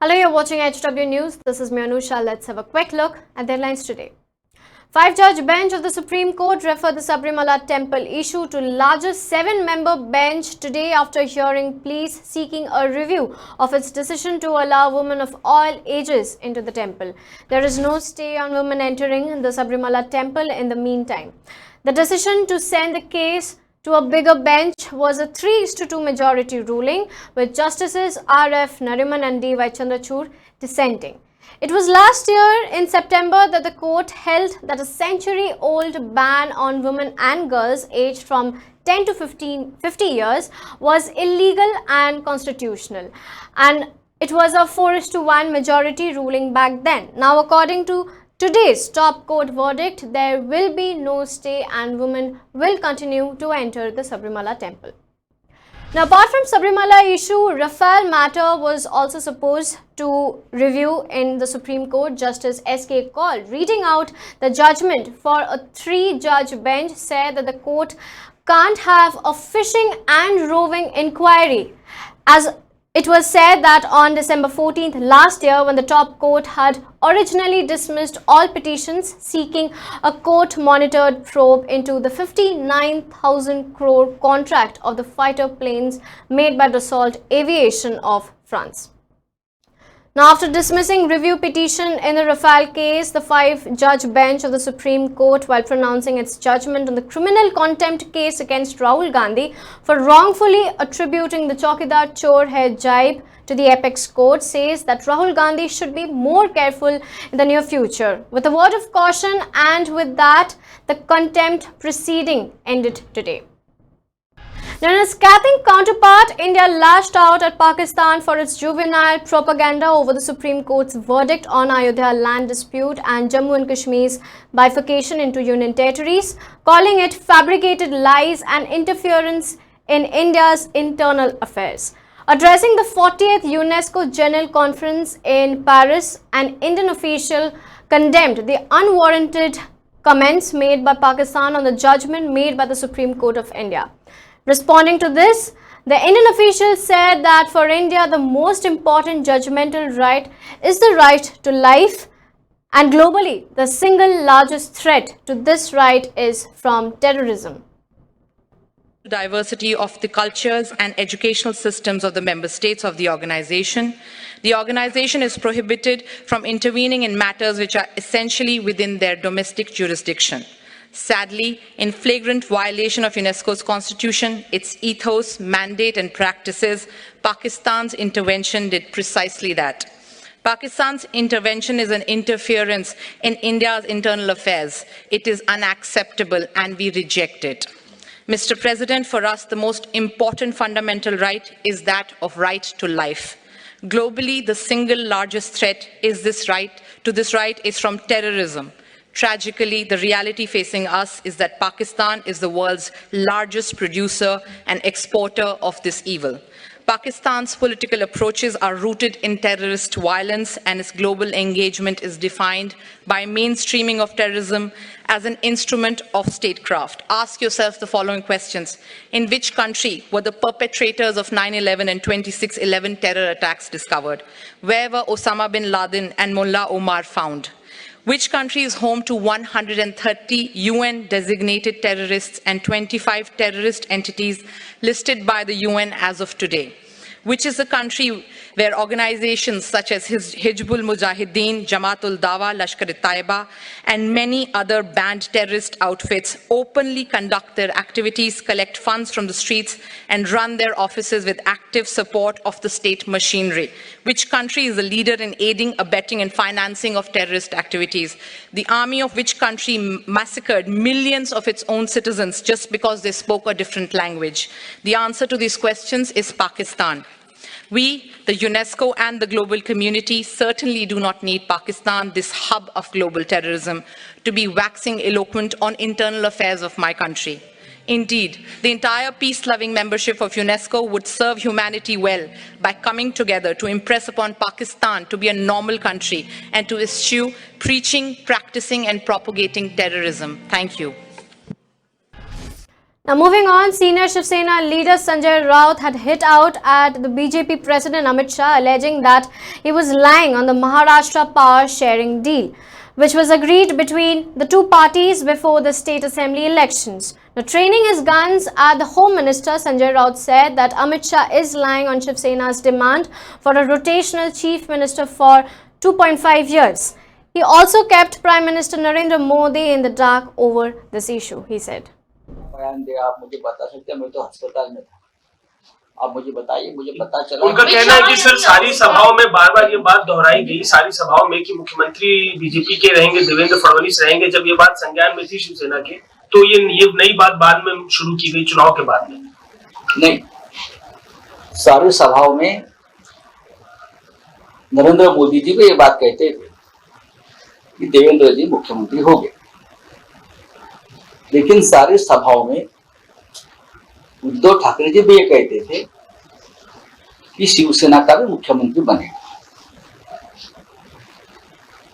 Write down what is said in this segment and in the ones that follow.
Hello, you're watching HW News. This is me, Anusha. Let's have a quick look at the headlines today. 5-judge bench of the Supreme Court referred the Sabarimala temple issue to largest 7-member bench today after hearing pleas seeking a review of its decision to allow women of all ages into the temple. There is no stay on women entering the Sabarimala temple in the meantime. The decision to send the case to a bigger bench was a 3:2 majority ruling, with Justices R.F. Nariman and D.Y. Chandrachud dissenting. It was last year in September that the court held that a century-old ban on women and girls aged from 10 to 50 years was illegal and constitutional. And it was a 4:1 majority ruling back then. Now, according to today's top court verdict, there will be no stay and women will continue to enter the Sabarimala temple. Now, apart from Sabarimala issue, Rafale matter was also supposed to review in the Supreme Court. Justice S.K. Kaul, reading out the judgment for a 3-judge bench, said that the court can't have a fishing and roving inquiry, as it was said that on December 14th last year, when the top court had originally dismissed all petitions seeking a court-monitored probe into the 59,000 crore contract of the fighter planes made by Dassault Aviation of France. Now, after dismissing review petition in the Rafale case, the 5-judge bench of the Supreme Court, while pronouncing its judgment on the criminal contempt case against Rahul Gandhi for wrongfully attributing the Chaukidar Chor Hai Jaib to the apex court, says that Rahul Gandhi should be more careful in the near future. With a word of caution, and with that, the contempt proceeding ended today. Now, in a scathing counterpart, India lashed out at Pakistan for its juvenile propaganda over the Supreme Court's verdict on Ayodhya land dispute and Jammu and Kashmir's bifurcation into union territories, calling it fabricated lies and interference in India's internal affairs. Addressing the 40th UNESCO General Conference in Paris, an Indian official condemned the unwarranted comments made by Pakistan on the judgment made by the Supreme Court of India. Responding to this, the Indian official said that for India, the most important judgmental right is the right to life, and globally, the single largest threat to this right is from terrorism. Diversity of the cultures and educational systems of the member states of the organization. The organization is prohibited from intervening in matters which are essentially within their domestic jurisdiction. Sadly, in flagrant violation of UNESCO's constitution, its ethos, mandate and practices, Pakistan's intervention did precisely that. Pakistan's intervention is an interference in India's internal affairs. It is unacceptable and we reject it. Mr. President, for us, the most important fundamental right is that of right to life. Globally, the single largest threat is this right is from terrorism. Tragically, the reality facing us is that Pakistan is the world's largest producer and exporter of this evil. Pakistan's political approaches are rooted in terrorist violence, and its global engagement is defined by mainstreaming of terrorism as an instrument of statecraft. Ask yourself the following questions. In which country were the perpetrators of 9/11 and 26/11 terror attacks discovered? Where were Osama bin Laden and Mullah Omar found? Which country is home to 130 UN-designated terrorists and 25 terrorist entities listed by the UN as of today? Which is the country where organizations such as Hizbul Mujahideen, Jamaatul Dawa, Lashkar-e-Taiba, and many other banned terrorist outfits openly conduct their activities, collect funds from the streets, and run their offices with active support of the state machinery? Which country is the leader in aiding, abetting, and financing of terrorist activities? The army of which country massacred millions of its own citizens just because they spoke a different language? The answer to these questions is Pakistan. We, the UNESCO and the global community, certainly do not need Pakistan, this hub of global terrorism, to be waxing eloquent on internal affairs of my country. Indeed, the entire peace-loving membership of UNESCO would serve humanity well by coming together to impress upon Pakistan to be a normal country and to eschew preaching, practicing, and propagating terrorism. Thank you. Now moving on, senior Shiv Sena leader Sanjay Raut had hit out at the BJP President Amit Shah, alleging that he was lying on the Maharashtra power sharing deal, which was agreed between the two parties before the state assembly elections. Now, training his guns at the Home Minister, Sanjay Raut said that Amit Shah is lying on Shiv Sena's demand for a rotational chief minister for 2.5 years. He also kept Prime Minister Narendra Modi in the dark over this issue, he said. बयान दे, आप मुझे बता सकते हैं, मैं तो अस्पताल में था, आप मुझे बताइए, मुझे पता चला। उनका कहना है कि सर सारी सभाओं में बार-बार ये बात दोहराई गई, सारी सभाओं में कि मुख्यमंत्री बीजेपी के रहेंगे, देवेंद्र फडणवीस रहेंगे। जब ये बात संज्ञान में थी शिवसेना के, तो ये नई बात बाद में शुरू की गई चुनाव के बाद में। नहीं, सारी सभाओं में नरेंद्र मोदी जी को ये बात कहते थे कि देवेंद्र जी मुख्यमंत्री हो गए, लेकिन सारी सभाओं में उद्धव ठाकरे जी भी ये कहते थे कि शिवसेना का भी मुख्यमंत्री बनेगा।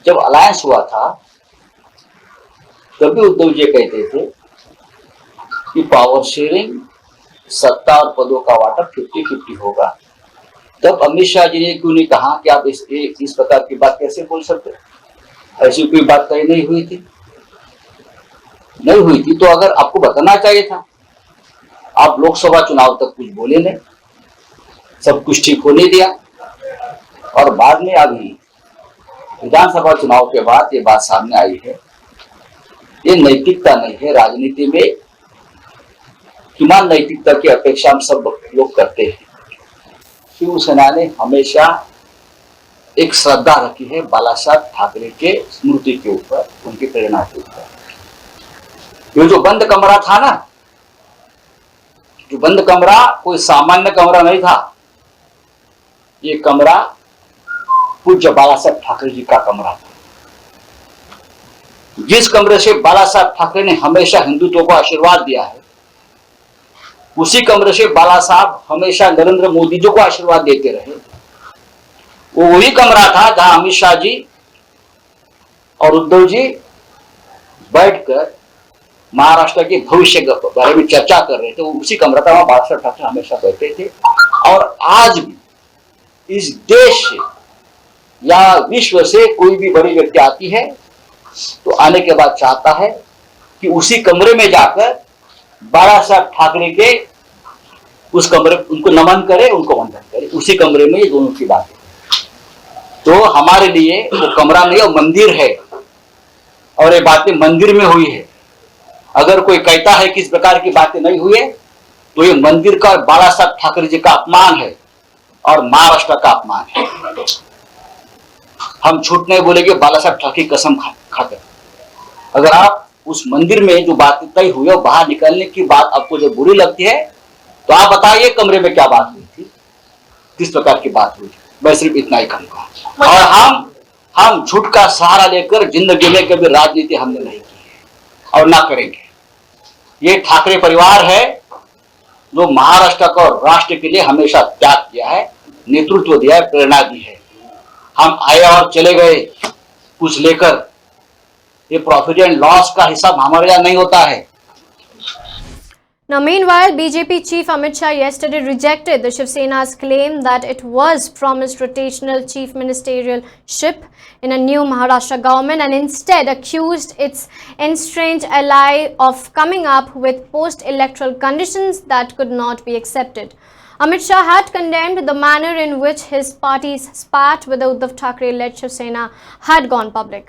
जब अलायंस हुआ था तब भी उद्धव जी कहते थे कि पावर शेयरिंग, सत्ता और पदों का वाटा 50-50 होगा। तब अमित शाह जी ने क्यों नहीं कहा कि आप इस प्रकार की बात कैसे बोल सकते? ऐसी कोई बात कहीं नहीं हुई थी। नहीं हुई थी तो अगर आपको बताना चाहिए था। आप लोकसभा चुनाव तक कुछ बोले नहीं, सब कुछ ठीक होने दिया, और बाद में अभी विधानसभा चुनाव के बाद ये बात सामने आई है। ये नैतिकता नहीं है। राजनीति में किमान नैतिकता की अपेक्षा हम सब लोग करते हैं। शिवसेना ने हमेशा एक श्रद्धा रखी है बाला साहब ठाकरे के स्मृति के ऊपर, उनकी प्रेरणा के ऊपर। ये जो बंद कमरा था ना, जो बंद कमरा कोई सामान्य कमरा नहीं था। ये कमरा पूज्य बाला साहब ठाकरे जी का कमरा था। जिस कमरे से बाला साहब ठाकरे ने हमेशा हिंदुत्व को आशीर्वाद दिया है, उसी कमरे से बाला साहब हमेशा नरेंद्र मोदी जी को आशीर्वाद देते रहे। वो वही कमरा था जहां अमित शाह जी और उद्धव जी बैठकर महाराष्ट्र के भविष्य के बारे में चर्चा कर रहे थे। वो उसी कमरा था, वहां बाला साहब ठाकरे हमेशा बैठते थे। और आज भी इस देश से या विश्व से कोई भी बड़ी व्यक्ति आती है तो आने के बाद चाहता है कि उसी कमरे में जाकर बाला साहब ठाकरे के उस कमरे उनको नमन करे, उनको वंदन करे। उसी कमरे में ये दोनों की बात है। तो हमारे लिए वो कमरा नहीं, वो मंदिर है, और ये बातें मंदिर में हुई है। अगर कोई कहता है कि इस प्रकार की बातें नहीं हुई है तो ये मंदिर का और बाला साहब ठाकरे जी का अपमान है और महाराष्ट्र का अपमान है। हम झूठ नहीं बोलेंगे, बाला साहब ठाकरे की कसम खाकर। अगर आप उस मंदिर में जो बातें तय हुई और बाहर निकलने की बात आपको जब बुरी लगती है तो आप बताइए कमरे में क्या बात हुई थी, किस प्रकार की बात हुई थी। मैं सिर्फ इतना ही कहूंगा। और हम झूठ का सहारा लेकर जिंदगी में कभी राजनीति हमने नहीं की है और ना करेंगे। ये ठाकरे परिवार है जो महाराष्ट्र को राष्ट्र के लिए हमेशा त्याग किया है, नेतृत्व दिया है, प्रेरणा दी है। हम आए और चले गए कुछ लेकर। ये प्रॉफिट एंड लॉस का हिसाब हमारे यहाँ नहीं होता है। Now, meanwhile, BJP chief Amit Shah yesterday rejected the Shiv Sena's claim that it was promised rotational chief ministerialship in a new Maharashtra government, and instead accused its estranged ally of coming up with post-electoral conditions that could not be accepted. Amit Shah had condemned the manner in which his party's spat with the Uddhav Thackeray-led Shiv Sena had gone public.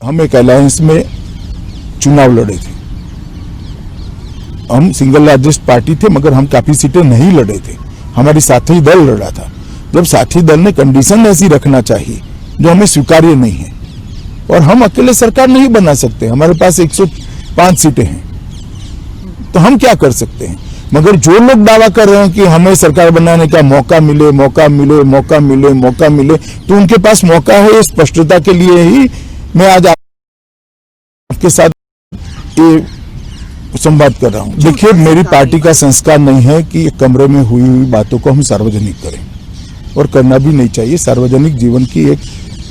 हम एक alliance में चुनाव लड़े थे। हम single largest party थे, मगर हम काफी सीटें नहीं लड़े थे। हमारी साथी दल लड़ा था। जब साथी दल ने कंडीशन ऐसी रखना चाहिए जो हमें स्वीकार्य नहीं है, और हम अकेले सरकार नहीं बना सकते। हमारे पास 105 सीटें हैं, तो हम क्या कर सकते हैं। मगर जो लोग दावा कर रहे हैं कि हमें सरकार बनाने का मौका मिले, मौका मिले, मौका मिले, मौका मिले, तो उनके पास मौका है। स्पष्टता के लिए ही मैं आज आपके साथ ये संवाद कर रहा हूं। देखिए, मेरी पार्टी का संस्कार नहीं है कि कमरे में हुई बातों को हम सार्वजनिक करें, और करना भी नहीं चाहिए। सार्वजनिक जीवन की एक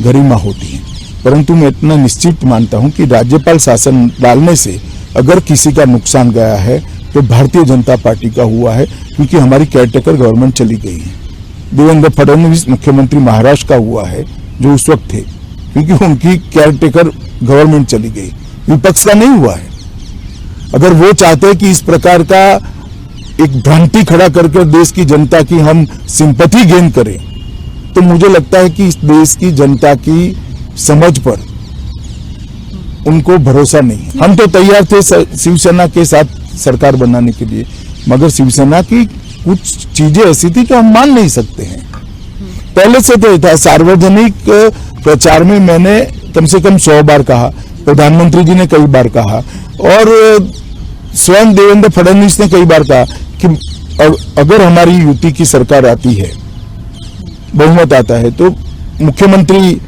गरिमा होती है। परंतु मैं इतना निश्चित मानता हूं कि राज्यपाल शासन डालने से अगर किसी का नुकसान गया है तो भारतीय जनता पार्टी का हुआ है, क्योंकि हमारी केयरटेकर गवर्नमेंट चली गई है। देवेंद्र फडणवीस मुख्यमंत्री महाराष्ट्र का हुआ है जो उस वक्त थे, क्योंकि उनकी केयरटेकर गवर्नमेंट चली गई, विपक्ष का नहीं हुआ है। अगर वो चाहते हैं कि इस प्रकार का एक भ्रांति खड़ा करके देश की जनता की हम सिंपैथी गेन करें, तो मुझे लगता है कि इस देश की जनता की समझ पर उनको भरोसा नहीं है। हम तो तैयार थे शिवसेना के साथ सरकार बनाने के लिए, मगर शिवसेना की कुछ चीजें ऐसी थी जो हम मान नहीं सकते हैं। पहले से तो था, सार्वजनिक प्रचार में मैंने कम से कम 100 बार कहा, प्रधानमंत्री जी ने कई बार कहा, और स्वयं देवेंद्र फडणवीस ने कई बार कहा कि अगर हमारी यूटी की सरकार आती है, बहुमत आता है, तो मुख्यमंत्री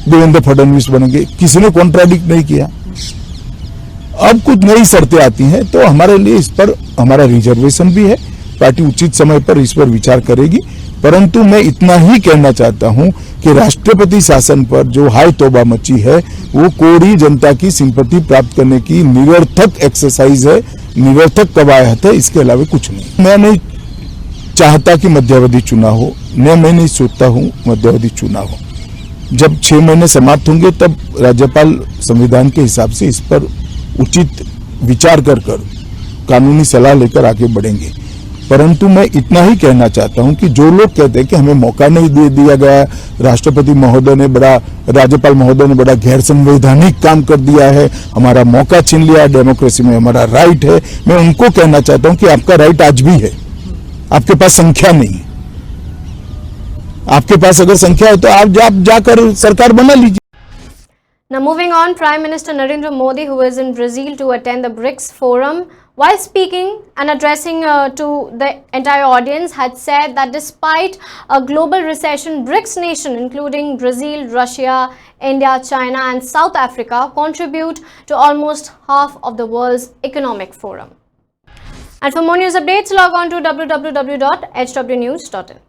देवेंद्र फडणवीस बनेंगे। किसी ने कॉन्ट्राडिक्ट नहीं किया। अब कुछ नई शर्तें आती हैं, तो हमारे लिए इस पर हमारा रिजर्वेशन भी है। पार्टी उचित समय पर इस पर विचार करेगी, परंतु मैं इतना ही कहना चाहता हूं कि राष्ट्रपति शासन पर जो हाय तौबा मची है, वो कोरी जनता की सिंपैथी प्राप्त करने की निरर्थक एक्सरसाइज है, निरर्थक कवायद है, इसके अलावा कुछ नहीं। मैं नहीं चाहता कि मध्यावधि चुनाव हो, मैं नहीं सोचता हूं मध्यावधि चुनाव हो। जब 6 महीने समाप्त होंगे तब राज्यपाल संविधान के हिसाब से इस पर उचित विचार कर कानूनी सलाह लेकर आगे बढ़ेंगे। परंतु मैं इतना ही कहना चाहता हूं कि जो लोग कहते हैं कि हमें मौका नहीं दे दिया गया, राष्ट्रपति महोदय ने राज्यपाल महोदय ने बड़ा गैर संवैधानिक काम कर दिया है, हमारा मौका छीन लिया, डेमोक्रेसी में हमारा राइट है, मैं उनको कहना चाहता हूं कि आपका राइट आज भी है, आपके पास संख्या नहीं है। आपके पास अगर संख्या है तो आप जाकर सरकार बना लीजिए। Now moving on, Prime Minister Narendra Modi, who is in Brazil to attend the BRICS forum, while speaking and addressing to the entire audience, had said that despite a global recession, BRICS nations, including Brazil, Russia, India, China and South Africa, contribute to almost half of the world's economic forum. And for more news updates, log on to www.hwnews.in.